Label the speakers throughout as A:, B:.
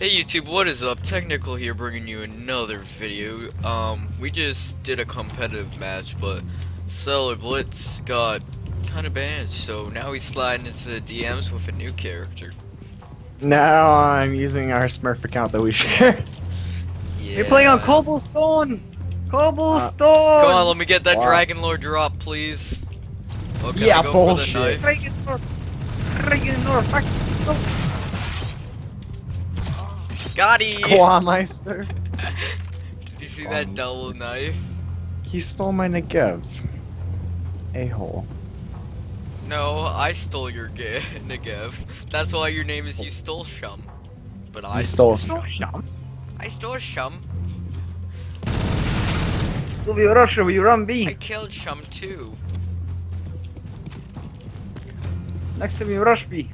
A: Hey YouTube, what is up? Technical here bringing you another video. We just did a competitive match, but Stellar Blitz got kind of banned, so now he's sliding into the DMs with a new character.
B: Now I'm using our Smurf account that we share.
A: Yeah.
C: You're playing on Cobblestone! Cobblestone!
A: Come on, let me get that
B: Wow.
A: Dragon Lord drop, please. Oh, can
B: Yeah,
A: I go
B: bullshit.
A: for the knife?
C: Dragon North! Dragon North!
A: Got him!
B: Squawmeister.
A: Did you see that double knife?
B: He stole my Negev. A-hole.
A: No, I stole your Negev. That's why your name is You Stole Shum. But I
B: He stole
C: No shot.
A: I stole Shum.
C: Sylvia Russia, will you run
A: I
C: B?
A: killed Shum too.
C: Next to me, rush B.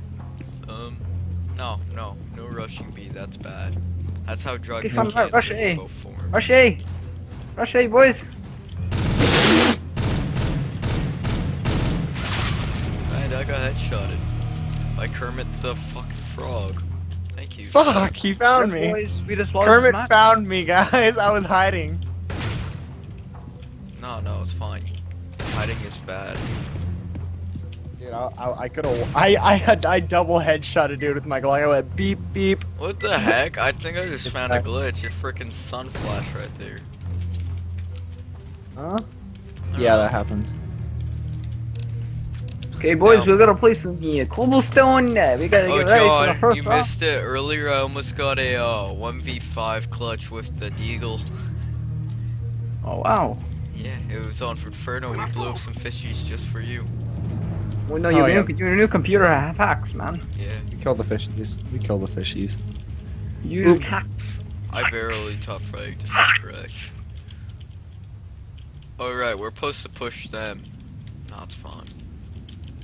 A: No rushing B, that's bad. That's how drug
C: Okay, fine,
A: cancer
C: rush A.
A: will form.
C: Rush A! Rush A, boys!
A: And I got headshotted by Kermit the fucking Frog. Thank you.
B: Fuck, he found
C: Yeah,
B: me.
C: Boys, we just lost
B: Kermit
C: the match.
B: found me, guys. I was hiding.
A: No, it's fine. Hiding is bad.
B: Dude, I could have. I double headshot a dude with my Glock. I went beep beep.
A: What the heck? I think I just found a glitch. Your freaking sun flash right there.
B: Huh? Yeah, that happens.
C: Okay, boys,
A: No.
C: we gotta play some Cobblestone. We gotta
A: Oh,
C: get ready for the
A: John,
C: first
A: you
C: round.
A: missed it earlier. I almost got a 1v5 clutch with the Deagle.
C: Oh, wow.
A: Yeah, it was on for Inferno. We blew up some fishies just for you.
C: Well, no,
B: Oh,
C: your
B: yeah.
C: new computer hacks, man.
A: Yeah,
B: We killed the fishies. We killed the fishies.
C: Use hacks.
A: I barely top fragged, if I'm correct. Alright, we're supposed to push them. No, it's fine.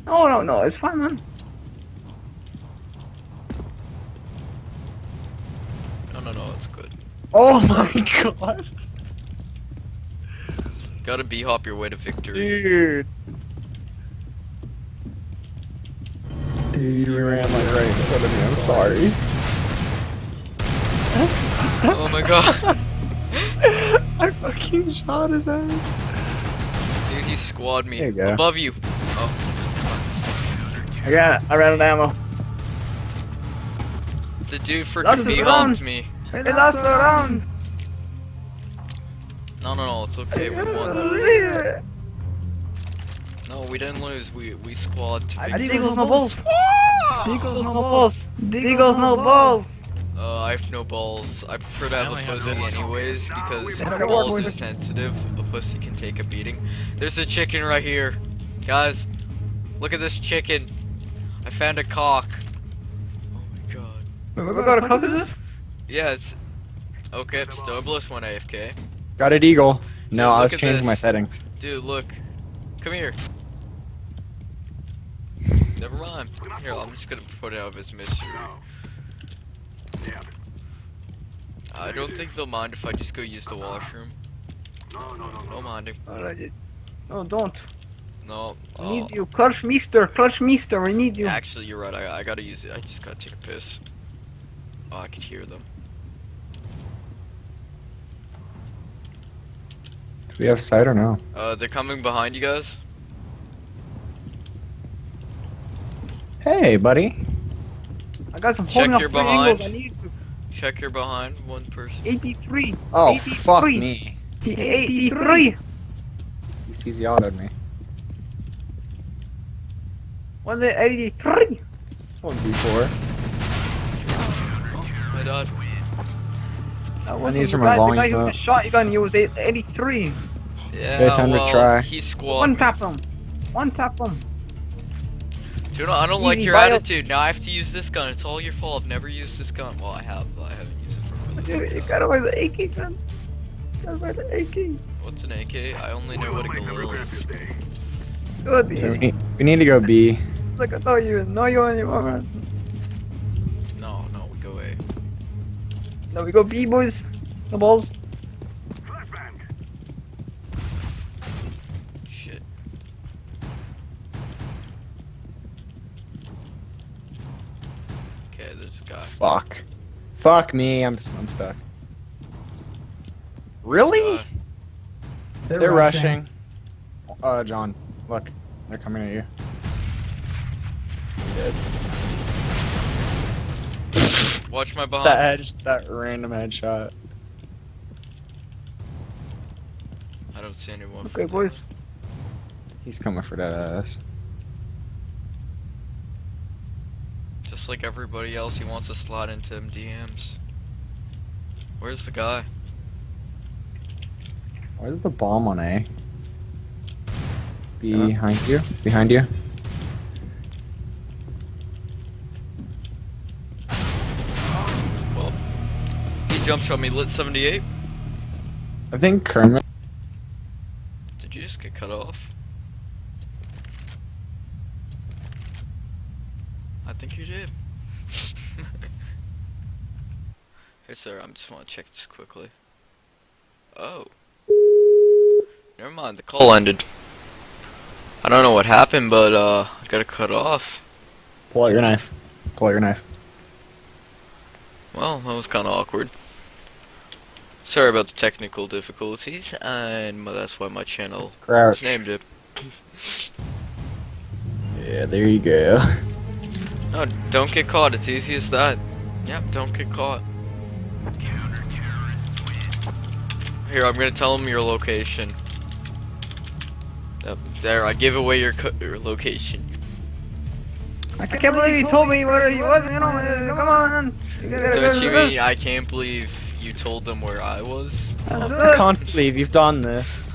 C: No, it's fine, man.
A: No, it's good.
B: Oh my god,
A: Gotta B-hop your way to victory.
B: dude. Dude, you ran like right in front of me. I'm sorry.
A: Oh my god.
B: I fucking shot his ass.
A: Dude, he squad me.
B: There you go.
A: Above you. Oh,
C: I got it. I ran out of ammo.
A: the dude
C: Lost
A: freaking
C: his
A: B-hopped
C: round.
A: me.
C: We lost the round.
A: No, it's okay. We won. Though. No, we didn't lose. We squad to victory.
C: Deagle's no balls. Deagle's no balls. Deagle's no balls.
A: I have no balls. I prefer to have a pussy anyways because
C: I don't
A: balls
C: want
A: is sensitive. A pussy can take a beating. There's a chicken right here. Guys, look at this chicken. I found a cock. Oh my god.
C: We gotta cover this?
A: Yes. Okay, Stobliss went AFK.
B: Got it, Eagle. No,
A: Dude,
B: I was
A: look at
B: changing
A: this.
B: my settings.
A: Dude, look. Come here. Never mind. Here, I'm just gonna put it out of his mystery. I don't think they'll mind if I just go use the washroom. No minding.
C: Alright. No, don't.
A: No.
C: We need you. Clutch Meester, we need you.
A: Actually, you're right. I gotta use it. I just gotta take a piss. Oh, I could hear them.
B: Do we have sight or no?
A: They're coming behind you guys.
B: Hey, buddy.
C: I got some
A: Check
C: holding up
A: your
C: three
A: behind.
C: angles. I need you.
A: Check your behind. One person.
C: 83.
B: Oh,
C: 83.
B: fuck me.
C: 83.
B: He sees the auto at me.
C: 183.
B: 1v4.
A: I died.
C: That
B: need
C: wasn't
B: some
C: the guy
B: volume
C: who
B: up.
C: just shot you gun. You was 83.
A: Yeah.
B: Okay, time to
A: well,
B: try.
A: He squad.
C: One tap him. One tap him.
A: Dude, I don't like
C: Easy
A: your
C: bio-
A: attitude. Now I have to use this gun. It's all your fault. I've never used this gun. Well, I have. But I haven't used it for really.
C: Dude, you gotta wear the AK gun. You gotta wear the AK.
A: What's an AK? I only know what a Galil is.
C: Good.
B: So we need to go B.
C: It's like I thought you didn't know you anymore, man.
A: No, we go A.
C: Now we go B, boys. The balls.
A: Shit. Okay, there's a guy.
B: Fuck. Fuck me, I'm stuck. Really? They're rushing. John, look, they're coming at you.
A: Watch my bomb.
B: That random headshot.
A: I don't see anyone.
C: Okay, boys.
B: He's coming for that ass.
A: Just like everybody else, he wants to slide into them DMs. Where's the guy?
B: Where's the bomb on A? Behind you? Behind you?
A: Well, he jump shot me lit 78.
B: I think Kermit.
A: Did you just get cut off? I think you did. Hey sir, I just want to check this quickly. Oh. Never mind, the call ended. I don't know what happened, but I got cut off.
B: Pull out your knife. Pull out your knife.
A: Well, that was kind of awkward. Sorry about the technical difficulties, and that's why my channel
B: Crouch.
A: is named it.
B: Yeah, there you go.
A: No, don't get caught. It's easy as that. Yep, don't get caught. Here, I'm gonna tell him your location. Yep, there, I gave away your location.
C: I can't believe you told me where he was, you know, come on.
A: Don't you mean I can't believe you told them where I was?
B: I can't believe you've done this.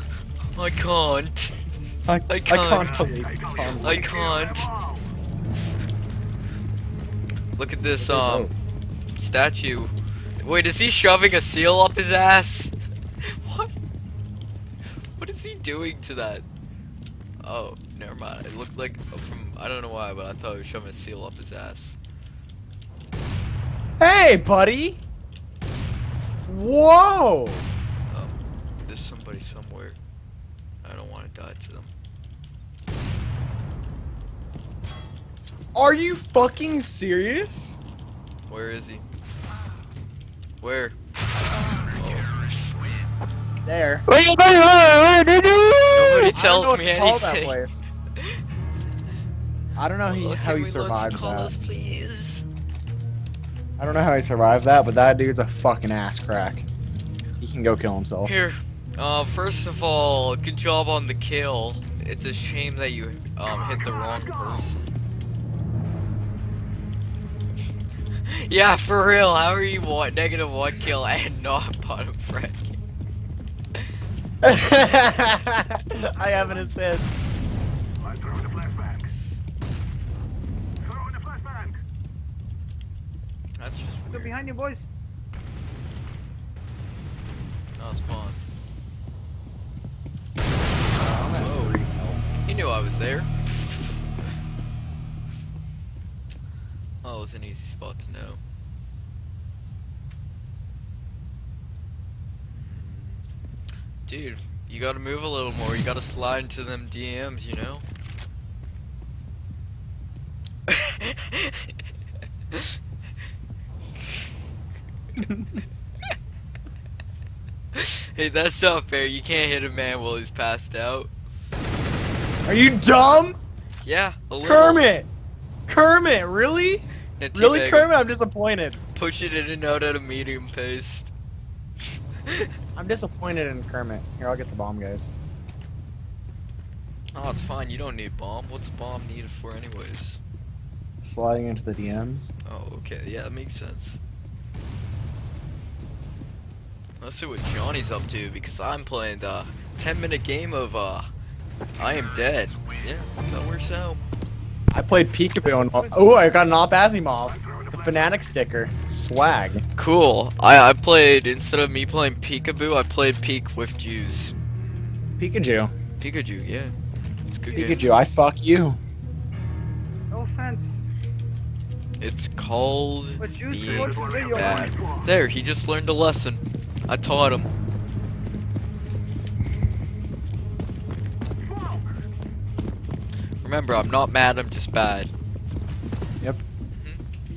A: I can't.
B: I
A: can't.
B: can't believe you've done
A: I
B: this.
A: can't. Look at this, statue. Wait, is he shoving a seal up his ass? What? What is he doing to that? Oh, never mind. It looked like from, I don't know why, but I thought he was shoving a seal up his ass.
B: Hey, buddy! Whoa!
A: There's somebody somewhere. I don't want to die to them.
B: Are you fucking serious?
A: Where is he? Where?
B: There.
A: Nobody
B: I don't know
A: tells
B: what
A: me
B: to call that
A: anything.
B: place. I don't know how he survived
A: call
B: that.
A: us, please.
B: I don't know how he survived that, but that dude's a fucking ass crack. He can go kill himself.
A: Here, first of all, good job on the kill. It's a shame that you hit the wrong person. Yeah, for real. How are you negative one kill and not bottom frag?
B: I have an assist.
A: That's just
C: Go
A: weird.
C: behind you, boys.
A: No, it's fine. Whoa. He knew I was there. Oh, it was an easy spot to know. Dude, you gotta move a little more. You gotta slide into them DMs, you know? Hey, that's not fair. You can't hit a man while he's passed out.
B: Are you dumb?
A: Yeah, a little.
B: Kermit! Kermit, really?
A: Now
B: Really,
A: teabag
B: Kermit? I'm disappointed.
A: him. Push it in and out at a medium pace.
B: I'm disappointed in Kermit. Here, I'll get the bomb, guys.
A: Oh, it's fine. You don't need bomb. What's a bomb needed for anyways?
B: Sliding into the DMs.
A: Oh, okay. Yeah, that makes sense. Let's see what Johnny's up to, because I'm playing the 10-minute game of, I Am Dead. Yeah, that works out.
B: I played Peekaboo and oh, I got an Op Asimov. The Fnatic sticker. Swag.
A: Cool. I played, instead of me playing Peekaboo, I played Peek with Juice.
B: Pikachu.
A: Pikachu, yeah. It's a good game.
B: Pikachu, I fuck you.
C: No offense.
A: It's called
C: But Juice
A: being
C: watched the video.
A: bad. There, he just learned a lesson. I taught him. Remember, I'm not mad, I'm just bad.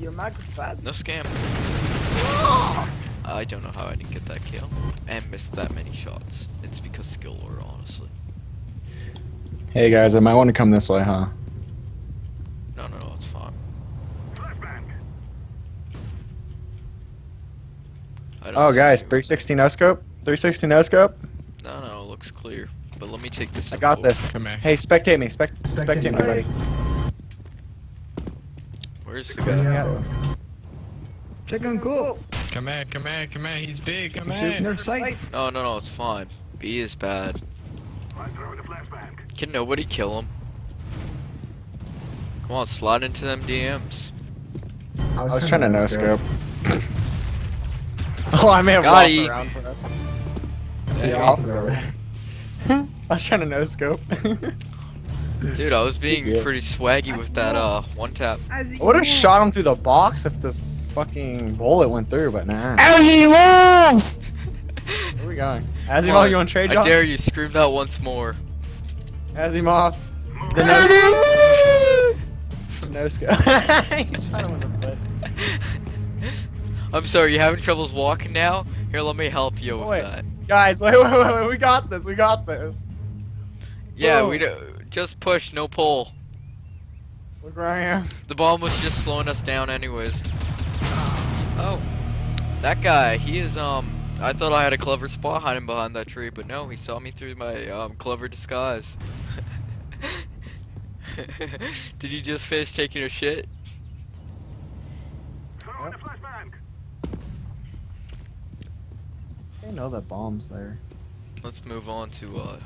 C: Your mic is bad.
A: No scam. I don't know how I didn't get that kill and missed that many shots. It's because skill lore, honestly.
B: Hey guys, I might want to come this way, huh?
A: No, it's fine. I don't
B: Oh
A: see
B: guys,
A: you.
B: 360 no scope. 360 no scope.
A: No, it looks clear. But let me take this.
B: I got
A: info.
B: this.
D: Come here.
B: Hey, spectate me. Spectate me, buddy.
A: Where's the guy?
C: Chicken coop.
D: Come here, come here, come here. He's big. Come
C: Shooting
D: here.
C: their sights.
A: No, it's fine. B is bad. Can nobody kill him? Come on, slide into them DMs.
B: I was trying to no scope. Oh, I may have
A: Got
B: walked
A: ye.
B: around for us.
C: Yeah.
B: I was trying to no scope.
A: Dude, I was being
B: good.
A: pretty swaggy with that one tap.
B: I would have shot him through the box if this fucking bullet went through, but nah.
C: Asimov!
B: Where are we going?
A: Come
B: Asimov,
A: on,
B: you want to trade,
A: I
B: John?
A: dare you, scream that once more.
B: Asimov. The no scope. He shot him in the foot.
A: I'm sorry, you having troubles walking now? Here, let me help you with
B: Wait.
A: that.
B: Guys, wait, we got this, we got this.
A: Yeah,
B: Whoa.
A: we just push, no pull.
B: Look where I am.
A: The bomb was just slowing us down anyways. Oh. That guy, he is, I thought I had a clever spot hiding behind that tree, but no, he saw me through my, clever disguise. Did you just finish taking a shit?
B: I know that bomb's there.
A: Let's move on to, Juan,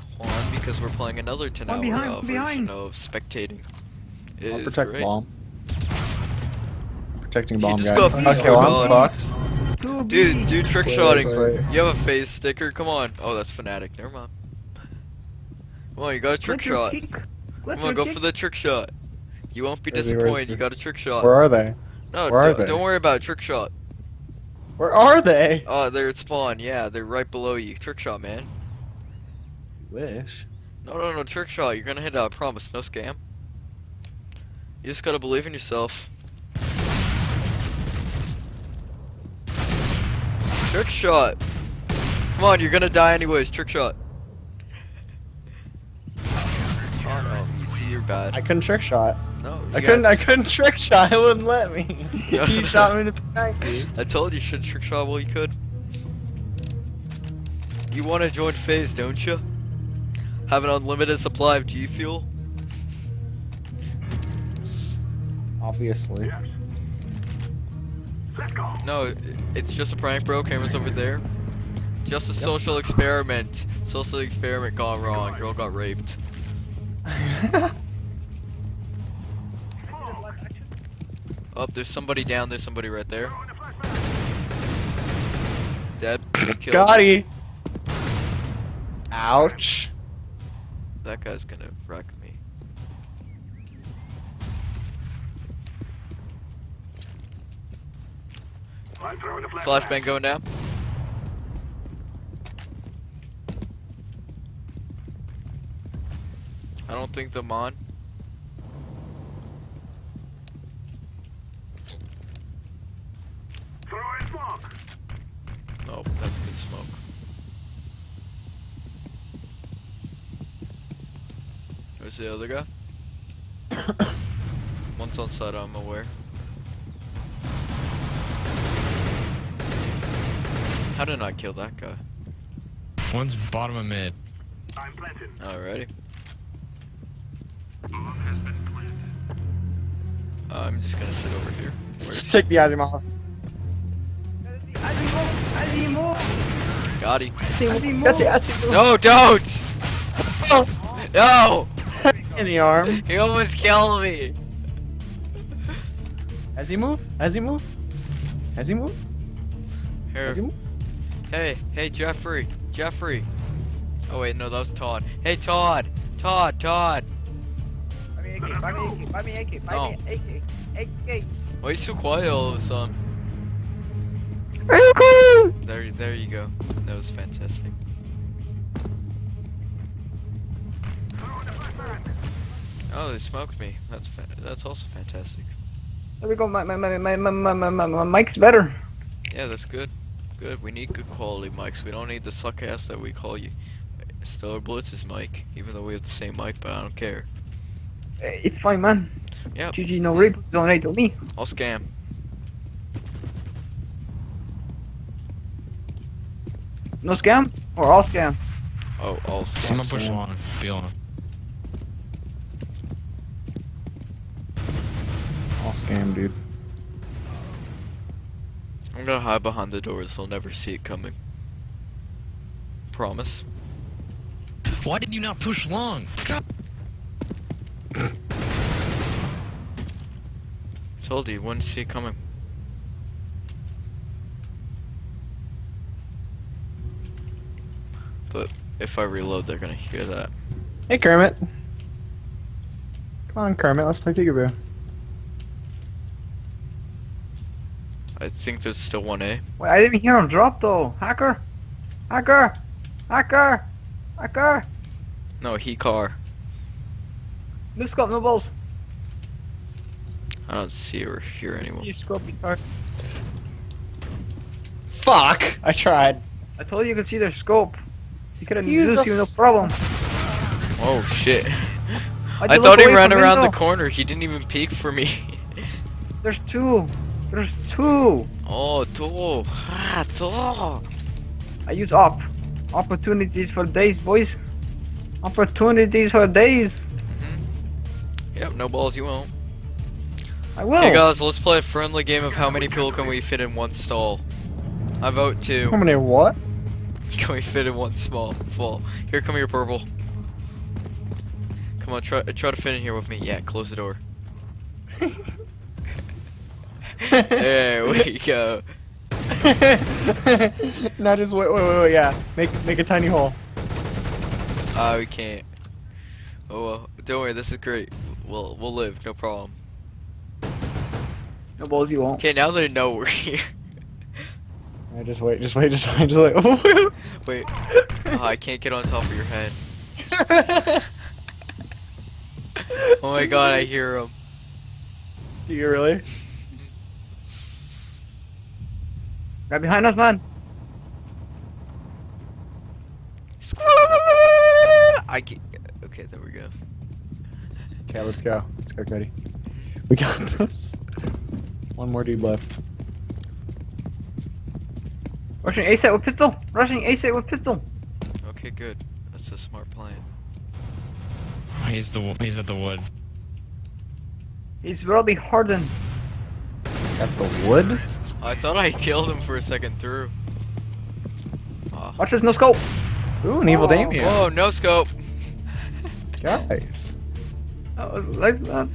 A: because we're playing another 10-hour
C: behind,
A: version of spectating. It
B: I'll
A: is
B: protect
A: great.
B: bomb. Protecting
A: He
B: bomb,
A: just
B: guys.
A: got beat
B: Okay, well, I'm
A: by
B: fucked.
A: Dude, do trick
B: Wait,
A: shotting.
B: wait.
A: You have a phase sticker? Come on. Oh, that's Fnatic. Never mind. Come on, you got a trick shot. Come on, go for the trick shot. You won't be
B: Where's he?
A: disappointed. You got a trick shot.
B: Where are they?
A: No,
B: where are
A: don't,
B: they?
A: don't worry about it. Trick shot.
B: Where are they?
A: Oh, they're at spawn. Yeah, they're right below you. Trick shot, man.
B: Wish.
A: No, trick shot. You're gonna hit it. I promise. No scam. You just gotta believe in yourself. Trick shot. Come on, you're gonna die anyways. Trick shot. Oh no, you see you're bad.
B: I couldn't trick shot.
A: No,
B: I couldn't trick shot. It wouldn't let me. He shot me in the back.
A: I told you should trick shot while you could. You want to join phase, don't you? Have an unlimited supply of G Fuel?
B: Obviously.
A: No, it's just a prank, bro. Camera's over there. Just a social experiment. Social experiment gone wrong. Girl got raped. Oh, there's somebody down. There's somebody right there. Dead. Killed.
B: Got he. Ouch.
A: That guy's gonna wreck me. Flashbang going down. I don't think they're on. Nope, that's good smoke. Where's the other guy? One's on side, I'm aware. How did I kill that guy?
D: One's bottom of mid.
A: Alrighty. I'm just gonna sit over here. Where's he?
B: Take the Asimov.
A: Got him.
B: Got the Asimov.
A: No, don't! No!
B: In the arm.
A: He almost killed me!
B: Has he moved? Has he moved? Has he moved?
A: Here.
B: Has he moved?
A: Hey, Jeffrey. Jeffrey. Oh wait, no, that was Todd. Hey, Todd! Todd!
C: Buy me AK, buy me AK,
A: No.
C: buy me AK.
A: Why are you so quiet all of a sudden? There you go. That was fantastic. Oh, they smoked me. That's also fantastic.
C: There we go, my mic's better.
A: Yeah, that's good. Good. We need good quality mics. We don't need the suck ass that we call you. Stellar Blitz's mic, even though we have the same mic, but I don't care.
C: It's fine, man.
A: Yep.
C: GG, no rip. Donate to me.
A: I'll scam.
C: No scam or all scam.
A: Oh, I'll
D: Someone
A: scam.
D: push long. Be long.
B: I'll scam, dude.
A: I'm gonna hide behind the doors. They'll never see it coming. Promise.
D: Why did you not push long? God.
A: Told you, wouldn't see it coming. But if I reload, they're gonna hear that.
B: Hey, Kermit. Come on, Kermit. Let's play Peekaboo.
A: I think there's still 1A.
C: Wait, I didn't hear him drop though. Hacker! Hacker! Hacker! Hacker!
A: No, he car.
C: No scope, no balls.
A: I don't see or hear anyone.
C: You scope, you car.
B: Fuck! I tried.
C: I told you you could see their scope. You could have
B: Use
C: used
B: the
C: you, no problem.
A: Oh shit.
C: Why'd
A: I
C: you
A: thought
C: look
A: he
C: away
A: ran
C: from
A: around the
C: window?
A: corner. He didn't even peek for me.
C: There's two. There's two.
A: Oh, two. Ah, two.
C: I use op. Opportunities for days, boys. Opportunities for days.
A: Yep, no balls, you won't.
C: I will.
A: Okay, guys, let's play a friendly game of how many people can we fit in one stall. I vote 2.
B: How many what?
A: Can we fit in one small fall? Here, come here, purple. Come on, try to fit in here with me. Yeah, close the door. There we go.
B: Now just wait, yeah. Make a tiny hole.
A: Ah, we can't. Oh well, don't worry, this is great. We'll live, no problem.
C: No balls, you won't.
A: Okay, now they know we're here.
B: Just wait.
A: Wait. Oh, I can't get on top of your head. Oh my god, I hear him.
B: Do you really?
C: Right behind us, man.
A: I can't. Okay, there we go.
B: Okay, let's go. Let's go, Cody. We got this. One more dude left.
C: Rushing A-set with pistol. Rushing A-set with pistol.
A: Okay, good. That's a smart plan.
D: He's at the wood.
C: He's really hardened.
B: At the wood?
A: I thought I killed him for a second through. Ah.
C: Watch this, no scope.
B: Ooh, an evil Damien.
A: Whoa, no scope.
B: Guys.
C: That was excellent.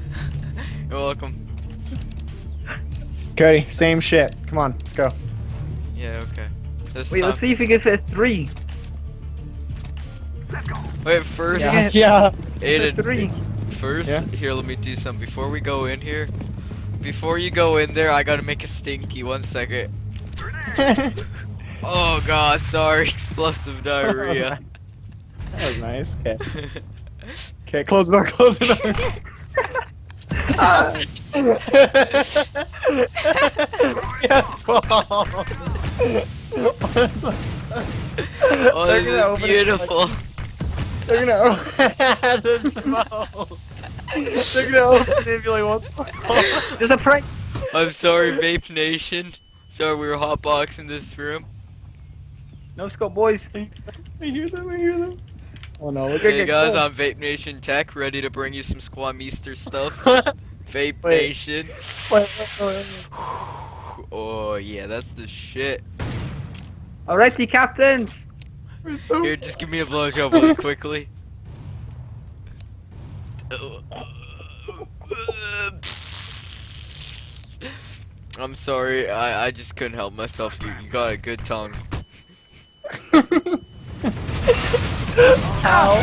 A: You're welcome.
B: Cody, same shit. Come on, let's go.
A: Yeah, okay. This
C: Wait,
A: time.
C: let's see if we can fit 3.
A: Wait, first,
B: Yeah.
A: Aiden,
C: 3.
A: first,
B: Yeah?
A: here, let me do something. Before we go in here, before you go in there, I gotta make a stinky. 1 second. Oh god, sorry, explosive diarrhea.
B: That was nice. Okay. Okay, close the door, close the door. Yeah,
A: Oh,
B: They're
A: this
B: gonna
A: is
B: open it,
A: beautiful.
B: They're gonna the smoke. They're gonna open it and be like, what the fuck?
C: There's a prank.
A: I'm sorry, Vape Nation. Sorry, we were hotboxing this room.
C: No scope, boys.
B: I hear them, I hear them. Oh no, look
A: Okay,
B: at
A: guys, I'm Vape Nation Tech, ready to bring you some Squamister stuff. Vape
B: Wait.
A: Nation.
B: Wait.
A: Oh yeah, that's the shit.
C: Alrighty, captains.
B: We're so
A: Here, just give me a blowjob really quickly. I'm sorry, I just couldn't help myself. You got a good tongue.
B: Ow.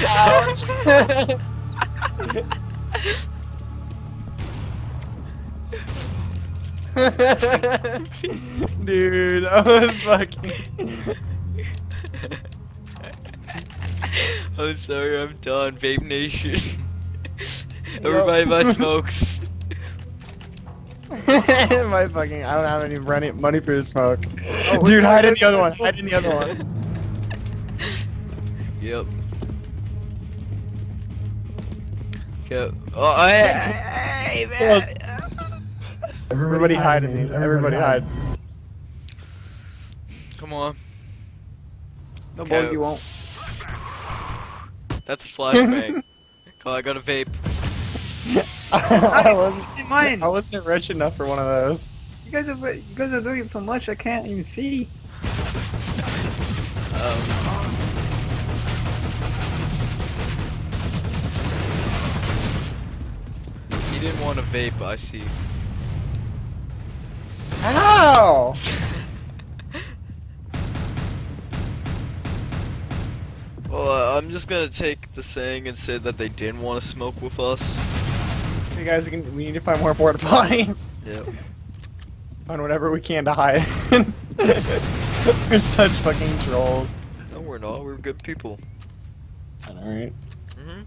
B: Ouch. Dude, I was fucking.
A: I'm sorry, I'm done. Vape Nation. Everybody buy smokes.
B: My fucking, I don't have any money for the smoke.
C: Oh,
B: Dude, hide in
C: wait,
B: the other one.
C: wait,
B: Hide in the other one.
A: Yep. Yep. Oh, hey,
B: Close.
A: man.
B: Everybody hide in these. Everybody hide.
A: Come on.
C: No balls,
A: Okay.
C: you won't.
A: That's a flashbang. Oh, I got a vape.
B: I wasn't,
C: See mine.
B: I wasn't rich enough for one of those.
C: You guys are doing it so much I can't even see.
A: He didn't want to vape, I see.
B: Ow!
A: Well, I'm just gonna take the saying and say that they didn't want to smoke with us.
B: You guys, we need to find more porta potties.
A: Yep.
B: Find whatever we can to hide. We're such fucking trolls.
A: No, we're not. We're good people.
B: Alright.
A: Mhm.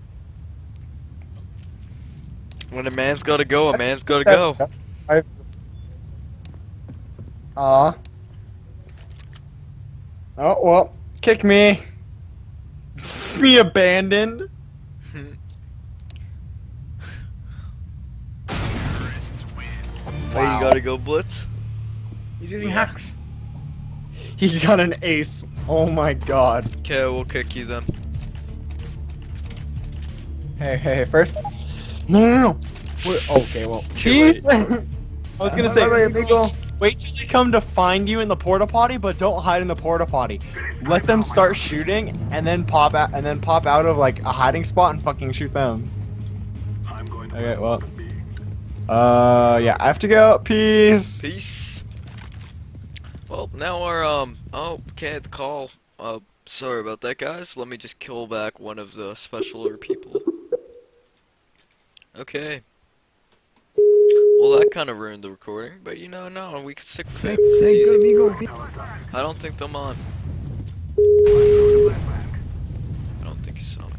A: When a man's gotta go, a man's gotta go.
B: Aw. Oh, well. Kick me. Me abandoned.
A: Oh, you gotta go, Blitz?
C: He's using hacks.
B: He got an ace. Oh my god.
A: Okay, we'll kick you then.
B: Hey, first. No. Okay, well.
A: Too
B: Peace. I was gonna say,
C: Bye-bye, amigo.
B: wait till they come to find you in the porta potty, but don't hide in the porta potty. Let them start shooting, and then pop out of like a hiding spot and fucking shoot them. Okay, well. Yeah, I have to go. Peace.
A: Peace. Well, now our, oh, okay, the call. Sorry about that, guys. Let me just kill back one of the specialer people. Okay. Well, that kind of ruined the recording, but you know, no, we can stick with it. It's
C: Say good,
A: easy.
C: amigo.
A: I don't think they'll mind. I don't think he saw me.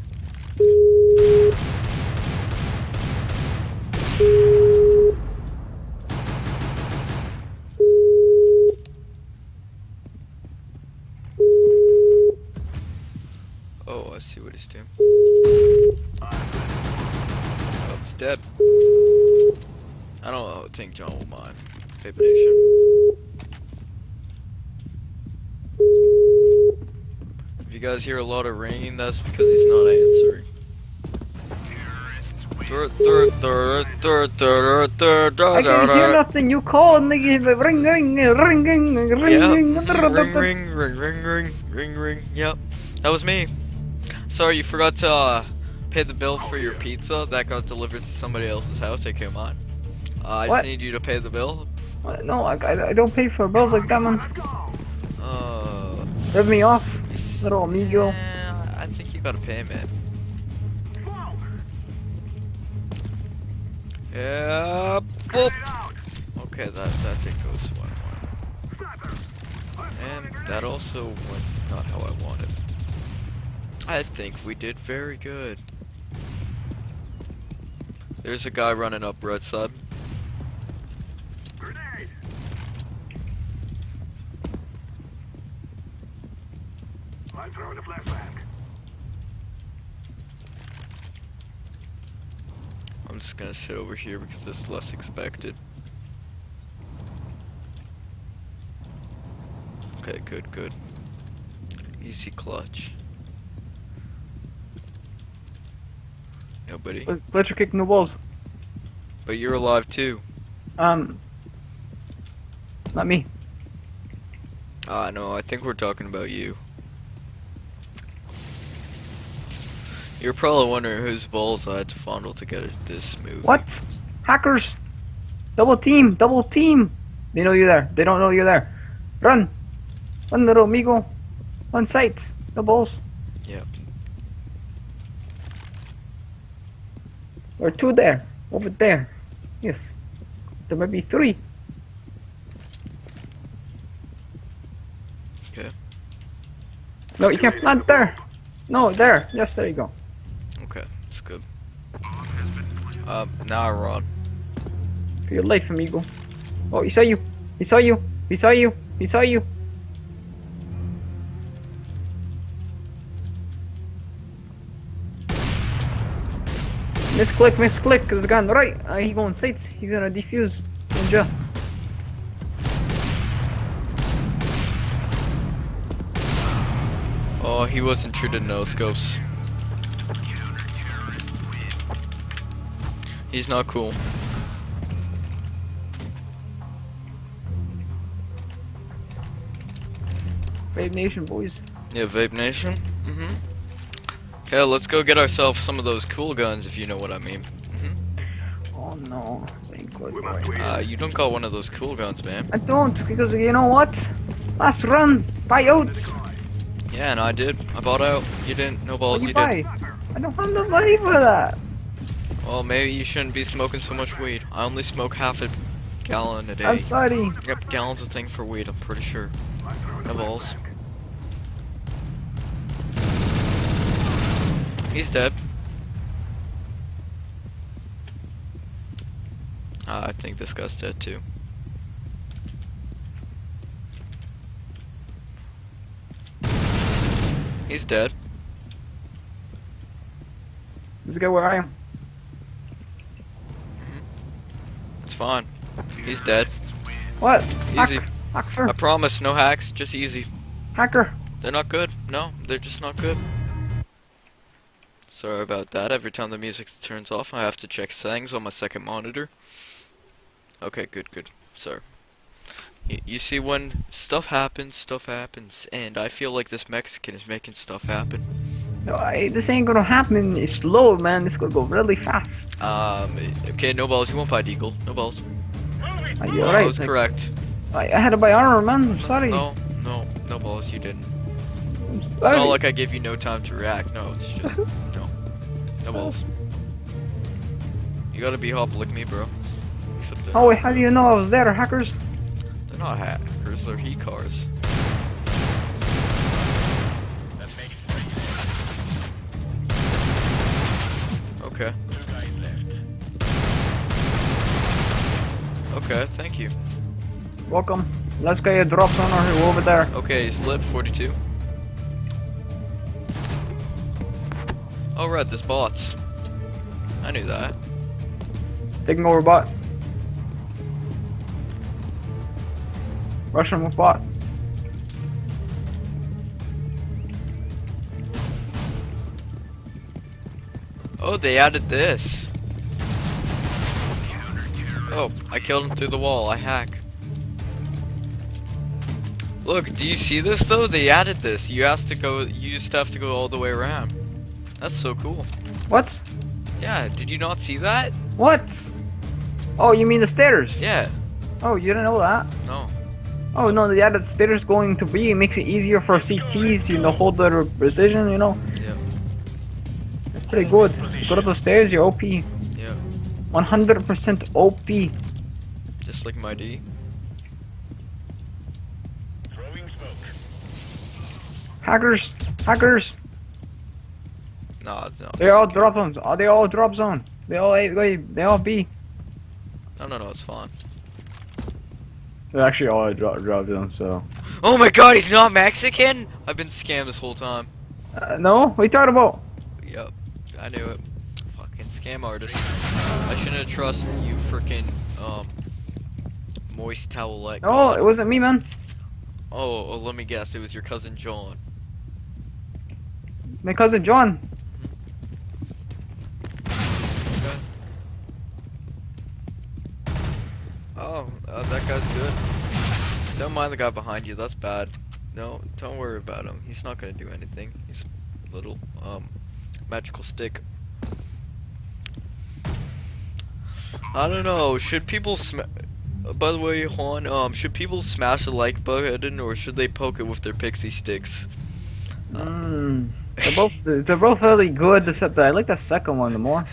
A: Oh, I see what he's doing. Oh, he's dead. I don't think John will mind. Vape Nation. If you guys hear a lot of rain, that's because he's not answering.
C: I can hear nothing. You call, nigga. Ring, ring, ring, ring, ring,
A: Yep.
C: ring.
A: Ring. Yep. That was me. Sorry, you forgot to pay the bill for your pizza that got delivered to somebody else's house. aka mine. I
C: What?
A: just need you to pay the bill.
C: No, I don't pay for bills like that, man. Rip me off, little amigo.
A: I think you gotta pay, man. Yeah. Boop. Okay, that did go so I wanted. And that also went not how I wanted. I think we did very good. There's a guy running up right side.
E: I'm throwing a flashbang.
A: I'm just gonna sit over here because this is less expected. Okay, good. Easy clutch. Nobody.
C: Fletcher kicking the balls.
A: But you're alive too.
C: Not me.
A: No, I think we're talking about you. You're probably wondering whose balls I had to fondle to get this movie.
C: What? Hackers! Double team! Double team! They know you're there. They don't know you're there. Run! Run, little amigo. On sight. No balls.
A: Yep.
C: Or two there. Over there. Yes. There might be three.
A: Okay.
C: No, you can't plant there. No, there. Yes, there you go.
A: Okay, that's good. Now I run.
C: For your life, amigo. Oh, he saw you. He saw you. He saw you. He saw you. Misclick, there's a gun right. He going sights. He's gonna defuse. Ninja.
A: Oh, he wasn't true to no scopes. He's not cool.
C: Vape Nation, boys.
A: Yeah, Vape Nation. Okay, let's go get ourselves some of those cool guns, if you know what I mean.
C: Oh no, this ain't good.
E: We
C: Boy.
E: must win.
A: You don't got one of those cool guns, man.
C: I don't, because you know what? Last run, buy out.
A: Yeah, and I did. I bought out. You didn't. No
C: What
A: balls.
C: do
A: You
C: you buy?
A: didn't.
C: I don't have the money for that.
A: Well, maybe you shouldn't be smoking so much weed. I only smoke half a gallon a day.
C: I'm sorry.
A: Yep, gallon's a thing for weed. I'm pretty sure. No balls. He's dead. I think this guy's dead too. He's dead.
C: This guy where I am.
A: It's fine. He's dead.
C: What?
A: Easy.
C: Hacker.
A: I promise, no hacks, just easy.
C: Hacker.
A: They're not good. No, they're just not good. Sorry about that. Every time the music turns off, I have to check settings on my second monitor. Okay, good. Sorry. You see, when stuff happens, and I feel like this Mexican is making stuff happen.
C: No, this ain't gonna happen. It's slow, man. This is gonna go really fast.
A: Okay, no balls. You won't buy Deagle. No balls.
C: Are you
A: That
C: alright?
A: was correct.
C: I had to buy armor, man. I'm sorry.
A: No balls. You didn't.
C: I'm
A: It's
C: sorry.
A: not like I gave you no time to react. No, it's just no balls. You gotta be hop like me, bro. Except
C: Oh wait, how do you know I was there, hackers?
A: they're not hackers. They're he cars. Okay. Okay, thank you.
C: Welcome. Let's get a drop zone over there.
A: Okay, he's lit 42. Oh right, there's bots. I knew that.
C: Taking over bot. Russian with bot.
A: Oh, they added this. Oh, I killed him through the wall. I hack. Look, do you see this though? They added this. You used to have to go all the way around. That's so cool.
C: What?
A: Yeah, did you not see that?
C: What? Oh, you mean the stairs?
A: Yeah.
C: Oh, you didn't know that?
A: No.
C: Oh no, the added stairs going to be. It makes it easier for CTs, you know, hold their precision, you know.
A: Yeah.
C: It's pretty good. You go to the stairs, you're OP.
A: Yeah.
C: 100% OP.
A: Just like my D.
E: Throwing smoke.
C: Hackers.
A: No.
C: They all drop zones. They all drop zone. They all A. They all B.
A: No, it's fine.
C: They're actually all drop zone. So.
A: Oh my god, he's not Mexican? I've been scammed this whole time.
C: No. What are you talking about?
A: Yep, I knew it. Fucking scam artist. I shouldn't have trusted you freaking, moist towelette.
C: No,
A: god.
C: it wasn't me, man.
A: Oh, let me guess, it was your cousin John.
C: My cousin John.
A: Okay. Oh, that guy's good. Don't mind the guy behind you, that's bad. No, don't worry about him. He's not gonna do anything. He's a little, magical stick. I don't know, should people by the way, Juan, should people smash the like button or should they poke it with their pixie sticks?
C: They're both really good, except that I like the second one the more.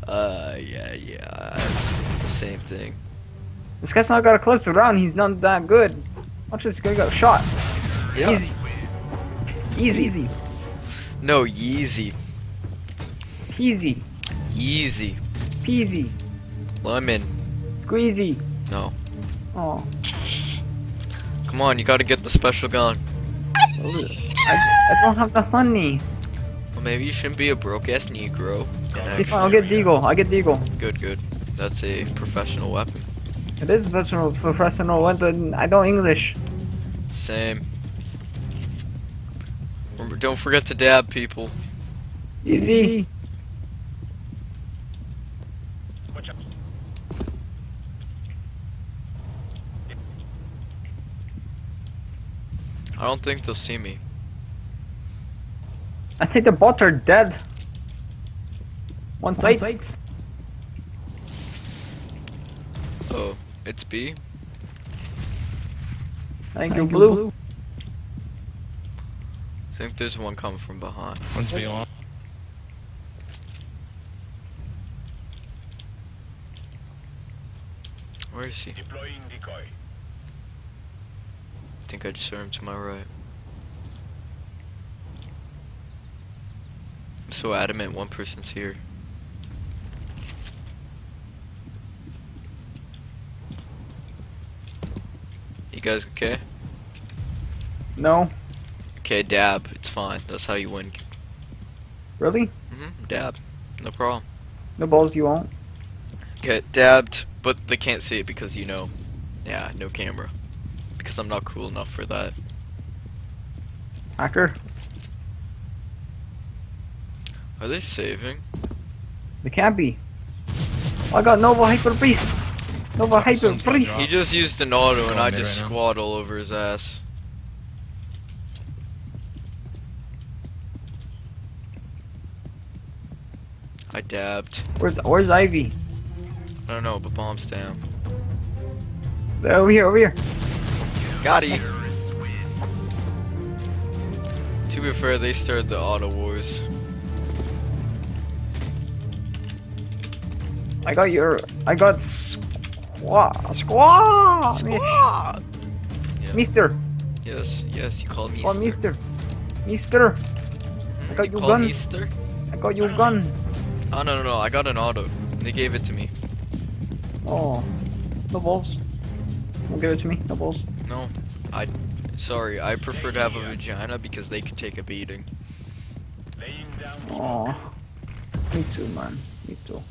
A: Yeah, it's the same thing.
C: This guy's not got a clutch around. He's not that good. Watch this guy got shot.
A: Yeah.
C: Easy.
A: No, Yeezy.
C: Peasy.
A: Yeezy.
C: Peasy.
A: Lemon.
C: Squeezy.
A: No.
C: Oh.
A: Come on, you gotta get the special gun.
C: I don't have the money.
A: Well, maybe you shouldn't be a broke-ass Negro. And
C: Okay, fine, I'll get Deagle. I'll get Deagle.
A: Good, good. That's a professional weapon.
C: It is professional weapon. I don't English.
A: Same. Remember, don't forget to dab, people.
C: Easy.
E: Watch out.
A: I don't think they'll see me.
C: I think the bots are dead. One site.
A: Oh, it's B?
C: Thank you, blue.
A: I think there's one coming from behind.
D: One's beyond.
A: Where is he?
E: Deploying decoy.
A: I think I just saw him to my right. I'm so adamant one person's here. You guys okay?
C: No.
A: Okay, dab. It's fine. That's how you win.
C: Really?
A: Dab. No problem.
C: No balls you won't.
A: Get dabbed, but they can't see it because, you know, yeah, no camera. Because I'm not cool enough for that.
C: Hacker.
A: Are they saving?
C: They can't be. Oh, I got Nova Hyper Beast. Nova Hyper
D: Someone's gonna
C: Beast.
D: drop.
A: He just used an auto and
D: Going
A: I
D: mid
A: just
D: right now.
A: squat all over his ass. I dabbed.
C: Where's Ivy?
A: I don't know, but bomb's down.
C: Over here, over here.
A: Got he. To be fair, they started the auto wars.
C: I got squad.
A: Squad! Yeah.
C: Mister.
A: Yes, yes, you called me.
C: Oh, Mister. Mister. I got
A: You
C: your
A: called
C: gun.
A: me Easter?
C: I got your gun.
A: Oh no, I got an auto. They gave it to me.
C: Oh. No balls. Don't give it to me. No balls.
A: No, sorry, I prefer to have a vagina because they could take a beating.
E: Laying down.
C: Oh. Me too, man. Me too.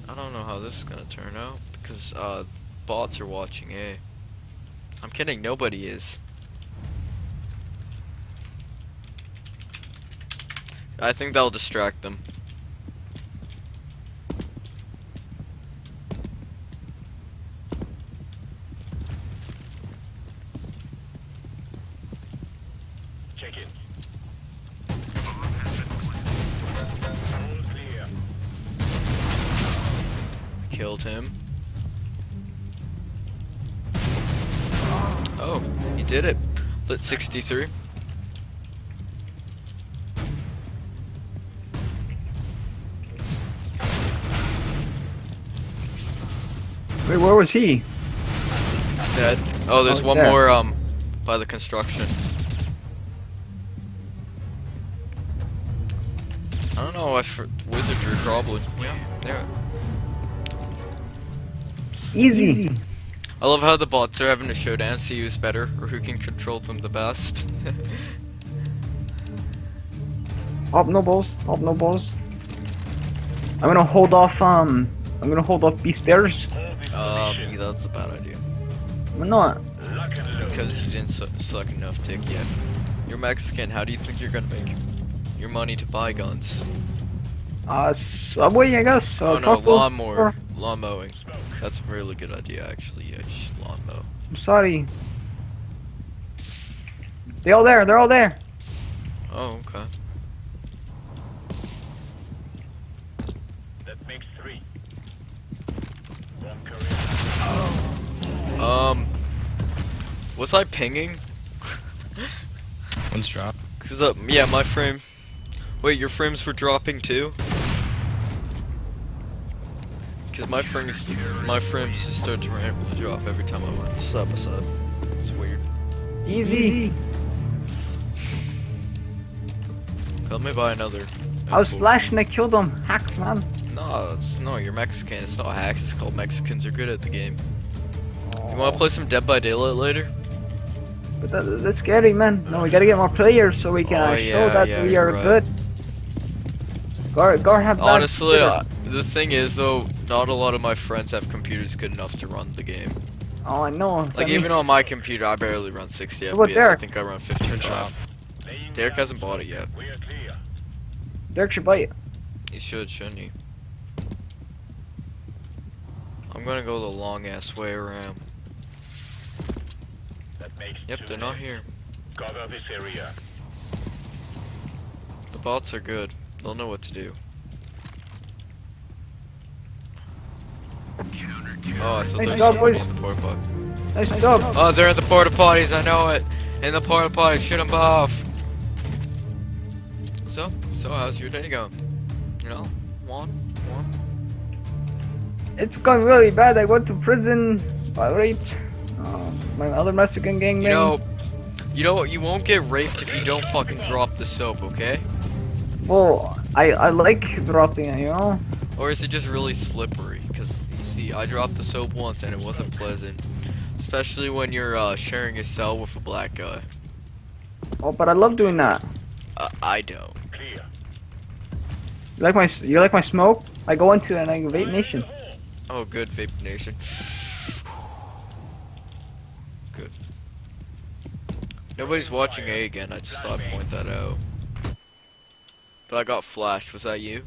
A: I don't know how this is gonna turn out because bots are watching A. I'm kidding, nobody is. I think that'll distract them.
E: Check in. All clear.
A: Killed him. Oh, he did it. Lit 63.
C: Wait, where was he?
A: Dead. Oh, there's
C: Oh,
A: one
C: there.
A: more by the construction. I don't know if wizardry probably. Yeah, there.
C: Easy.
A: I love how the bots are having a showdown, see who's better or who can control them the best.
C: Oh, no balls. Oh, no balls. I'm gonna hold off, B stairs.
E: Hold this
A: Yeah,
E: position.
A: that's a bad idea.
C: I'm not.
E: Lock and load.
A: Because you didn't suck enough tick yet. You're Mexican, how do you think you're gonna make your money to buy guns?
C: Subway, I guess.
A: Oh no,
C: Taco
A: lawnmower.
C: store.
A: Lawn mowing. That's a really good idea actually, yeah, just lawn mow.
C: I'm sorry. They're all there. They're all there.
A: Oh, okay.
E: That makes 3. One career.
A: Was I pinging?
D: One's dropped.
A: Cause yeah, my frame. Wait, your frames were dropping too? Cause my frames just start to randomly drop every time I went sub a sub. It's weird.
C: Easy.
A: Help me buy another.
C: I was
A: M4.
C: flashing. I killed them. Hacks, man.
A: No, you're Mexican. It's not hacks. It's called Mexicans are good at the game. You want to play some Dead by Daylight later?
C: But that's scary, man. No, we gotta get more players so we can
A: Oh,
C: show
A: yeah,
C: that
A: yeah,
C: we
A: you're
C: are
A: right.
C: good. Gar have that.
A: Honestly, the thing is though, not a lot of my friends have computers good enough to run the game.
C: Oh, I know.
A: Like even on my computer, I barely run 60
C: What about
A: FPS. I
C: Derek?
A: think I run 55.
E: Laying
A: Derek
E: down
A: hasn't bought it yet.
E: We are clear.
C: Derek should buy it.
A: He should, shouldn't he? I'm gonna go the long ass way around.
E: That makes
A: Yep,
E: 2
A: they're not
E: minutes.
A: here.
E: Cover this area.
A: The bots are good. They'll know what to do. Oh, I thought
C: Nice
A: they were
C: job,
A: still
C: boys.
A: on the porta potty.
C: Nice job.
A: Oh, they're in the porta potties. I know it. In the porta potties, shoot them off. So how's your day going? You know, one.
C: It's going really bad. I went to prison. I raped my other Mexican gang mates.
A: You know what? You won't get raped if you don't fucking drop the soap, okay?
C: Well, I like dropping it, you know?
A: Or is it just really slippery? Because you see, I dropped the soap once and it wasn't pleasant, especially when you're sharing a cell with a black guy.
C: Oh, but I love doing that.
A: I don't.
E: Clear.
C: You like my smoke? I go into it and I vape nation.
A: Oh, good, Vape Nation. Good. Nobody's watching A again. I just thought I'd point that out. But I got flashed. Was that you?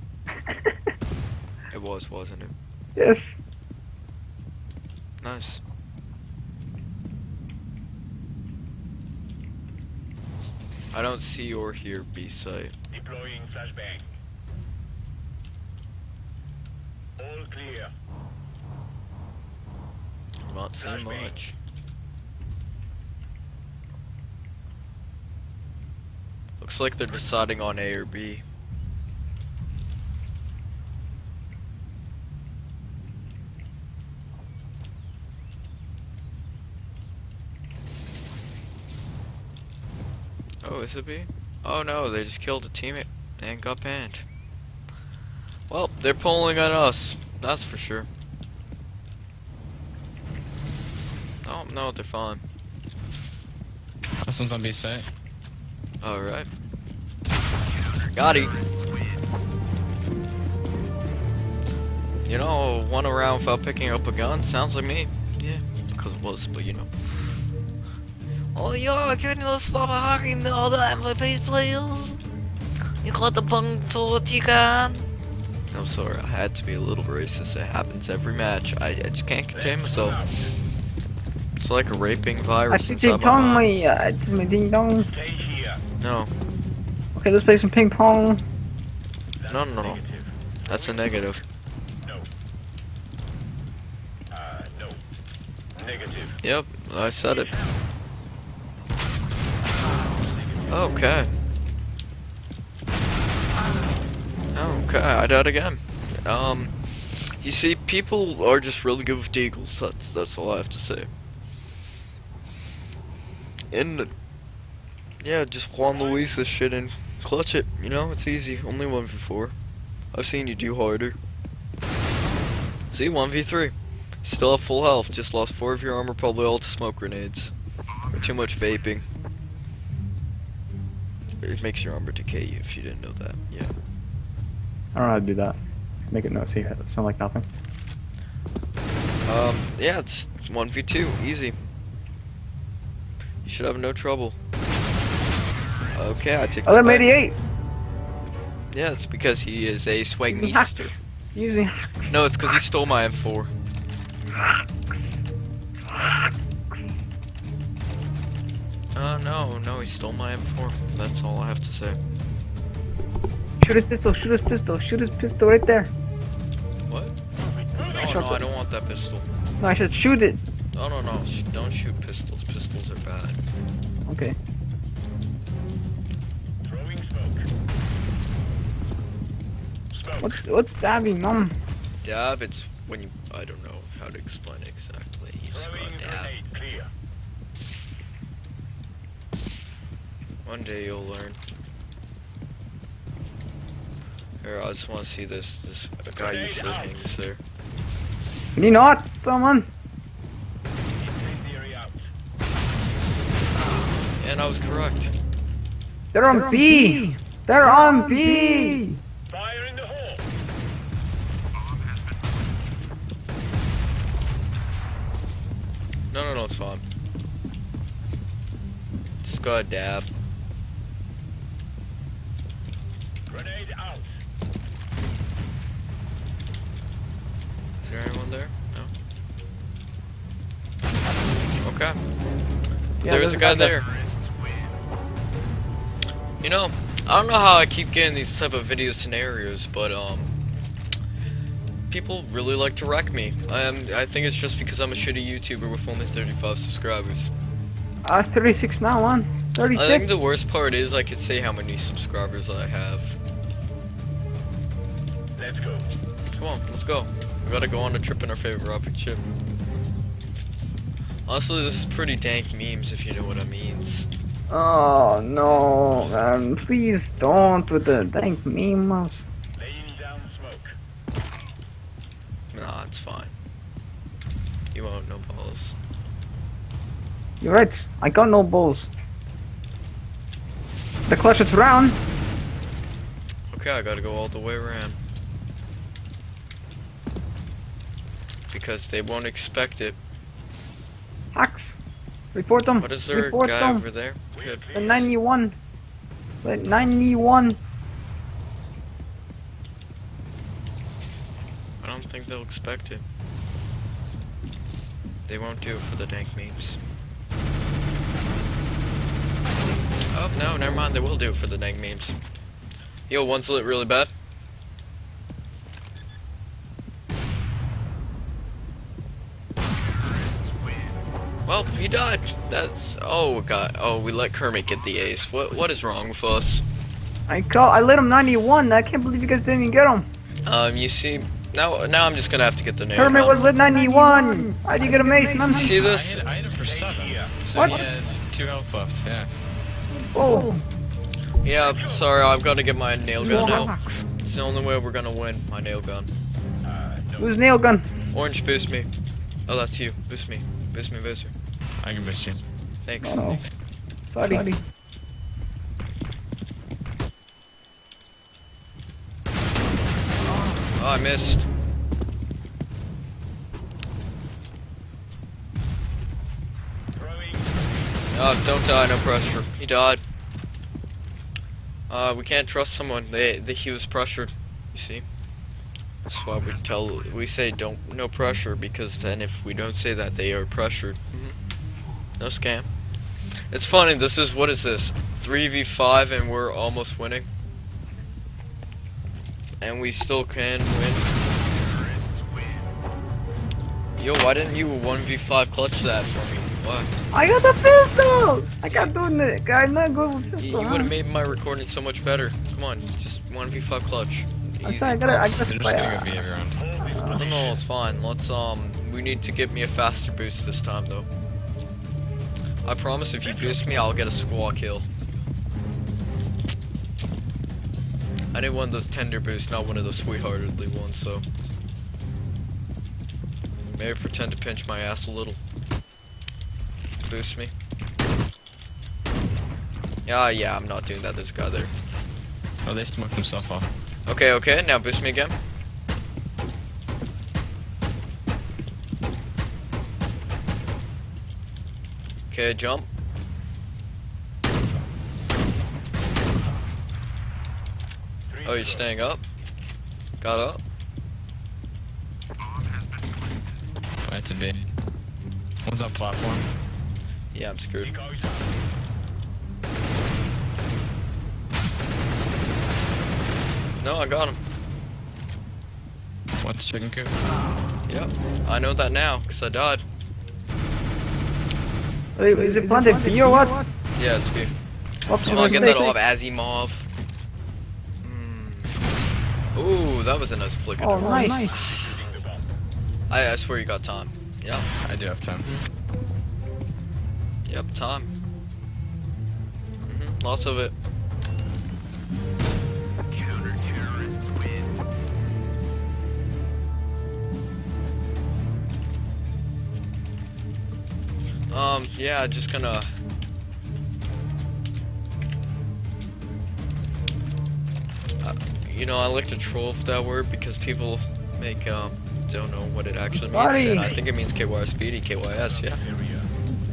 A: It was, wasn't it?
C: Yes.
A: Nice. I don't see or hear B site.
E: Deploying flashbang. All clear.
A: I'm not seeing much. Looks like they're deciding on A or B. Oh, is it B? Oh no, they just killed a teammate and got banned. Well, they're pulling on us, that's for sure. Oh, no, they're fine.
D: This one's on B site.
A: Alright. Got it. You know, one around without picking up a gun sounds like me. Yeah, because it was, but you know. Oh, yeah, can you stop hacking all the MVPs, please? You got the bung tortican. I'm sorry, I had to be a little racist. It happens every match. I just can't contain myself. It's like a raping
C: I
A: virus
C: see
A: inside
C: ding
A: my
C: dong,
A: mind.
C: it's my ding dong.
E: Stay here.
A: No,
C: Okay, let's play some ping pong.
E: That's
A: No.
E: negative.
A: that's a negative.
E: No. No. Negative.
A: Yep, I said it. Okay. Okay, I died again. You see, people are just really good with deagles. That's all I have to say. And yeah, just Juan Luis this shit and clutch it. You know, it's easy. Only 1v4. I've seen you do harder. See, 1v3. Still have full health. Just lost 4 of your armor, probably all to smoke grenades. Or too much vaping. It makes your armor decay you if you didn't know that. Yeah.
C: I don't know how to do that. Make it no see it sound like nothing.
A: Yeah, it's 1v2, easy. You should have no trouble. Okay, I take
C: Oh,
A: that
C: they're
A: back.
C: 88.
A: Yeah, it's because he is a
C: Using hacks.
A: swagnister.
C: Using hacks.
A: No, it's because he stole my M4.
C: Hacks.
A: No, he stole my M4. That's all I have to say.
C: Shoot his pistol, shoot his pistol, shoot his pistol right there.
A: What? No,
C: Shut
A: I
C: the-
A: don't want that pistol.
C: No, I should shoot it.
A: No, don't shoot pistols. Pistols are bad.
C: Okay.
E: Throwing smoke. Smoke.
C: What's stabbing, mom?
A: Dab, it's when you... I don't know how to explain it exactly. You just
E: Throwing
A: gotta dab.
E: grenade. Clear.
A: One day you'll learn. Here, I just want to see this guy usually hangs there.
C: Can you not, someone?
E: Incendiary out.
A: And I was correct.
C: They're on B. They're on B.
E: Fire in the hole.
A: No, it's fine. Just got a dab.
E: Grenade out.
A: Is there anyone there? No. Okay.
C: Yeah,
A: There's a guy there. You know, I don't know how I keep getting these type of video scenarios, but people really like to wreck me. I think it's just because I'm a shitty YouTuber with only 35 subscribers.
C: 36 now, man. 36.
A: I think the worst part is I could say how many subscribers I have.
E: Let's go.
A: Come on, let's go. We gotta go on a trip in our favorite rocket ship. Honestly, this is pretty dank memes, if you know what I means.
C: Oh no, man! Please don't with the dank memes.
E: Laying down smoke.
A: Nah, it's fine. You won't, no balls.
C: You're right. I got no balls. The clutch is round.
A: Okay, I gotta go all the way around. Because they won't expect it.
C: Hacks. Report them.
A: What is there a
C: Report
A: guy
C: them.
A: over there? Good.
C: The 91. The 91.
A: I don't think they'll expect it. They won't do it for the dank memes. Oh, no, never mind. They will do it for the dank memes. Yo, one's lit really bad. Well, he died. That's... Oh, God. Oh, we let Kermit get the ace. What is wrong with us?
C: I let him 91. I can't believe you guys didn't even get him.
A: You see... Now I'm just gonna have to get the nail
C: Kermit
A: gun.
C: was lit 91. How do you get a mace, man?
A: See this?
D: I hit him for 7. So
C: What?
D: he had 2 health left, yeah.
C: Oh.
A: Yeah, sorry, I've got to get my nail gun now.
C: Hacks.
A: It's the only way we're gonna win, my nail gun.
C: Who's nail gun?
A: Orange, boost me. Oh, that's you. Boost me. Boost me, boost me.
D: I can boost you.
A: Thanks.
C: Oh. Sorry.
A: Oh, I missed.
E: Throwing.
A: Oh, don't die, no pressure. He died. We can't trust someone. He was pressured. You see? That's why we say no pressure, because then if we don't say that, they are pressured. No scam. It's funny, what is this? 3v5 and we're almost winning. And we still can win. Yo, why didn't you 1v5 clutch that for me? Why?
C: I got the pistol. I got doing it. I'm not good with
A: You
C: pistol.
A: would have made my recording so much better. Come on, just 1v5 clutch.
C: I'm
A: Easy.
C: sorry. I gotta
D: They're just gonna go B every round.
A: No, it's fine. Let's we need to get me a faster boost this time though. I promise if you boost me, I'll get a squaw kill. I need one of those tender boosts, not one of those sweetheartedly ones, so maybe pretend to pinch my ass a little. Boost me. Yeah, I'm not doing that. There's a guy there.
D: Oh, they smoked himself off.
A: Okay, now boost me again. Okay, jump. Oh, you're staying up? Got up?
D: Fight to B. One's on platform.
A: Yeah, I'm screwed. No, I got him.
D: What's chicken coop?
A: Yep, I know that now, because I died.
C: Wait, is it planted B or what?
A: Yeah, it's me.
C: Whoops,
A: Come on, get that
C: mistake.
A: off, Asimov. Ooh, that was a nice flick.
C: Oh, nice.
A: I swear you got time. Yeah,
D: I do have time.
A: yep, time. Lots of it.
F: Counter-terrorist
A: Yeah, just gonna. You know, I like to troll with that word because people make don't know what it actually means,
C: Sorry.
A: and I think it means KY Speedy, KYS, yeah.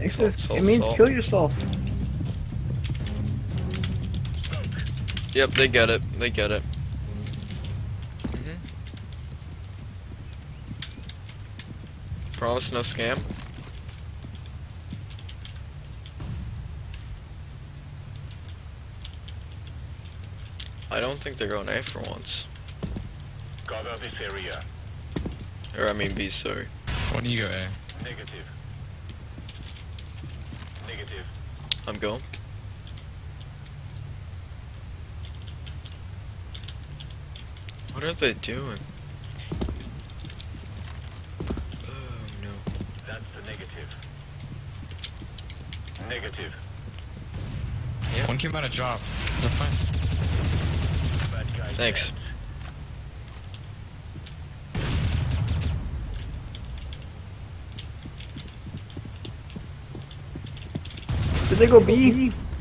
C: It's
A: Salt,
C: just,
A: salt,
C: it means
A: salt.
C: kill yourself.
A: Yep, they get it. They get it. Promise no scam. I don't think they're going A for once.
E: Cover this area.
A: Or I mean B, sorry.
D: Why do you go A?
E: Negative. Negative.
A: I'm going. What are they doing? Oh no.
E: That's the negative. Negative.
D: One came out of drop. It's a fine.
E: Bad guy.
A: Thanks.
E: dead.
C: Did they go B?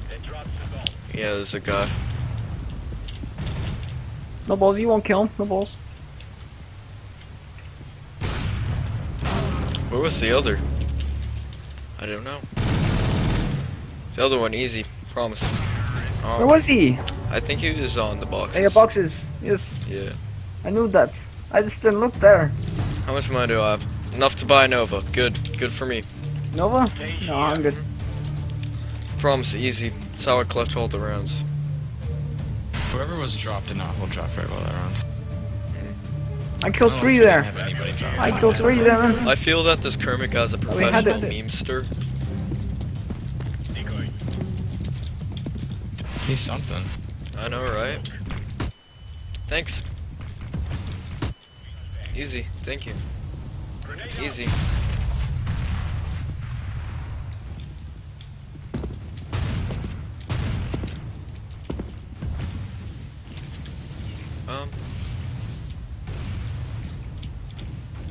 E: They dropped the bomb.
A: Yeah, there's a guy.
C: No balls, you won't kill him. No balls.
A: Where was the other? I don't know. The other one, easy. Promise.
C: Where was he?
A: I think he was on the boxes.
C: Hey, boxes. Yes,
A: Yeah.
C: I knew that. I just didn't look there.
A: How much money do I have? Enough to buy a Nova. Good. Good for me.
C: Nova? No, I'm good.
A: Promise, easy. That's how I clutch all the rounds.
D: Whoever was dropped did not hold drop very well that round.
C: I killed
D: Unless
C: 3
D: we didn't
C: there.
D: have anybody drop.
C: I killed 3 there, man.
A: I feel that this Kermit guy's a
C: we had
A: professional
C: it.
A: memester.
E: Decoy.
D: He's something.
A: I know, right? Thanks. Easy. Thank you.
E: Grenade out.
A: Easy.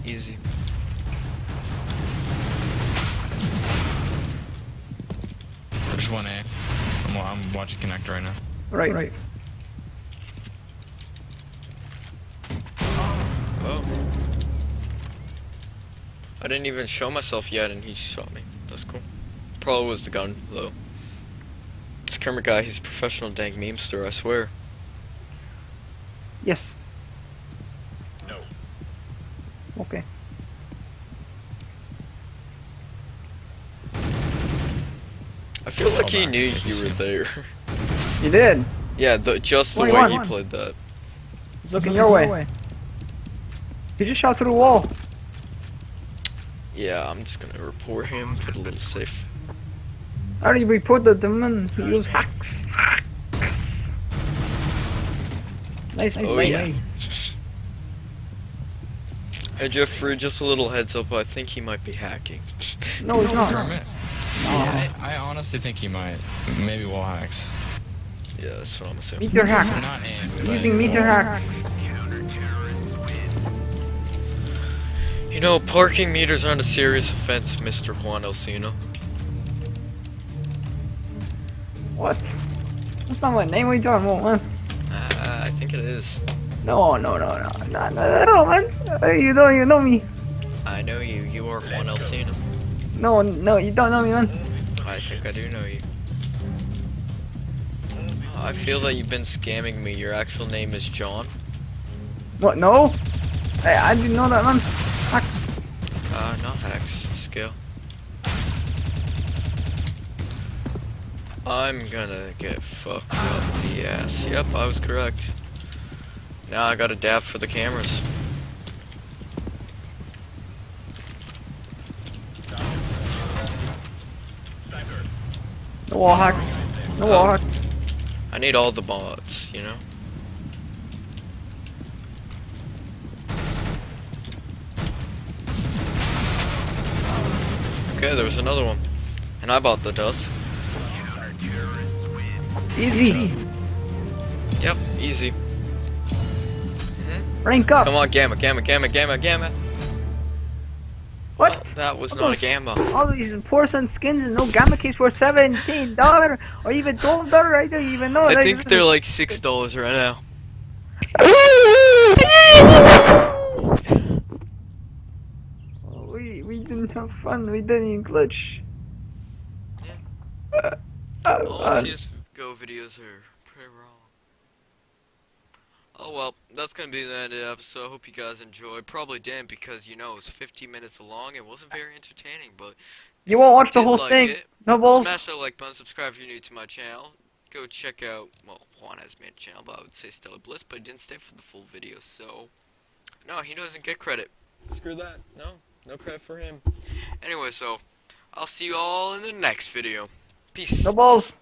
A: Easy.
D: There's one A. I'm watching Connect right now.
C: Right.
A: Oh. I didn't even show myself yet and he shot me. That's cool. Probably was the gun, though. This Kermit guy, he's a professional dank memester, I swear.
C: Yes.
E: No.
C: Okay.
A: I feel like he
D: back.
A: knew
D: Good to
A: you
D: see
A: were
D: him.
A: there.
C: You did.
A: Yeah, just the
C: What do
A: way
C: you
A: he
C: want?
A: played that.
C: He's looking your way. He just shot through the wall.
A: Yeah, I'm just gonna report him, put a little safe.
C: I already reported them and he used hacks. Hacks. Nice,
A: Oh,
C: nice.
A: yeah. Hey Jeffrey, just a little heads up, I think he might be hacking.
C: No, he's not.
D: Kermit? Yeah, I honestly think he might. Maybe wall hacks.
A: Yeah, that's what I'm assuming.
C: Meteor
D: So
C: hacks.
D: not A.
C: Using meteor hacks.
A: You know, parking meters aren't a serious offense, Mr. Juan Elsino.
C: What? That's not my name. What are you talking about, man?
A: I think it is.
C: No, man. You know me.
A: I know you. You are Juan Elsino.
C: No, you don't know me, man.
A: I think I do know you. I feel that you've been scamming me. Your actual name is John.
C: What? No? Hey, I didn't know that, man. Hacks.
A: Not hacks. Skill. I'm gonna get fucked up the ass. Yep, I was correct. Now I gotta dab for the cameras.
E: Sniper.
C: No wall hacks. No wall hacks.
A: I need all the mods, you know? Okay, there was another one. And I bought the dust.
C: Easy.
A: Yep, easy.
C: Rank up.
A: Come on, Gamma, Gamma, Gamma, Gamma, Gamma.
C: What?
A: That was
C: What
A: not a
C: those-
A: gamma.
C: All these porcelain skins and no gamma capes for $17 or even $12. I don't even know.
A: I
C: Like,
A: think
C: this
A: they're
C: is-
A: like $6 right now.
C: Oh, we didn't have fun. We didn't even glitch.
A: All CSGO videos are pretty wrong. Oh well, that's gonna be the end of the episode. Hope you guys enjoyed. Probably didn't because you know it was 15 minutes long. It wasn't very entertaining, but
C: You won't watch the
A: did
C: whole
A: like
C: thing.
A: it,
C: No balls.
A: smash that like button, subscribe if you're new to my channel. Go check out, well, Juan has made a channel, but I would say Stellar Bliss, but he didn't stay for the full video, so no, he doesn't get credit. Screw that. No credit for him. Anyway, so I'll see you all in the next video. Peace.
C: No balls.